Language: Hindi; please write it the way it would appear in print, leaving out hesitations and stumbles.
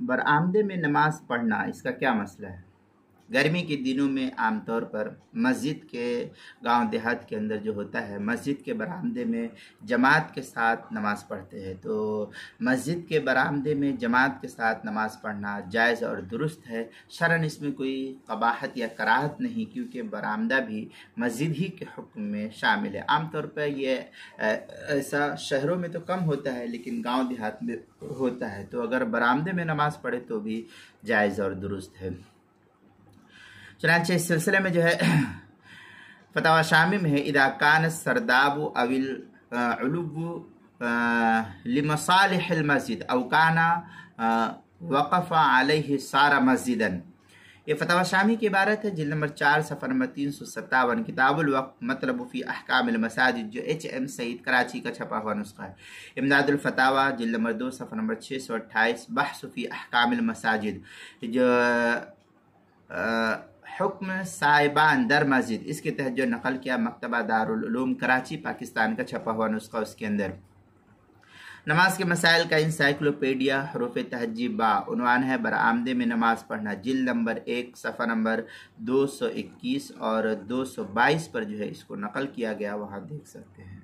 बरामदे में नमाज पढ़ना, इसका क्या मसला है? गर्मी के दिनों में आमतौर पर मस्जिद के, गांव देहात के अंदर जो होता है, मस्जिद के बरामदे में जमात के साथ नमाज पढ़ते हैं। तो मस्जिद के बरामदे में जमात के साथ नमाज पढ़ना जायज़ और दुरुस्त है। शरन इसमें कोई कबाहत या कराहत नहीं, क्योंकि बरामदा भी मस्जिद ही के हुक्म में शामिल है। आमतौर पर ये ऐसा शहरों में तो कम होता है, लेकिन गांव देहात में होता है। तो अगर बरामदे में नमाज पढ़े तो भी जायज़ और दुरुस्त है। चुनांचे इस सिलसिले में जो है फतवा शामी में है, इदा कान सरदाबु अविल उलुबु लिमसालिहिल मस्जिद औ काना वक़फ़ा अलैहि सारा मस्जिदन। ये फतवा शामी की इबारत है, जिल्द नंबर 4 सफ़र नंबर 357, किताबुल वक़्फ़ मतलब फ़ी अहकामिल मसाजिद, जो HM सईद कराची का छपा हुआ नुस्खा है। इमदादुल फतावा जिल्द नंबर 2 सफ़र नंबर 628, बहस फ़ी अहकामिल मसाजिद, जो हुक्म साहिबान दर मस्जिद, इसके तहत जो नकल किया मकतबा दारुल उलूम कराची पाकिस्तान का छपा हुआ नुस्खा, उसके अंदर नमाज के मसाइल का इंसाइक्लोपीडिया हरूफ तहजीब बा उन्वान है बरामदे में नमाज पढ़ना, जिल्द नंबर 1 सफ़ा नंबर 221 और 222 पर जो है इसको नकल किया गया, वहाँ देख सकते हैं।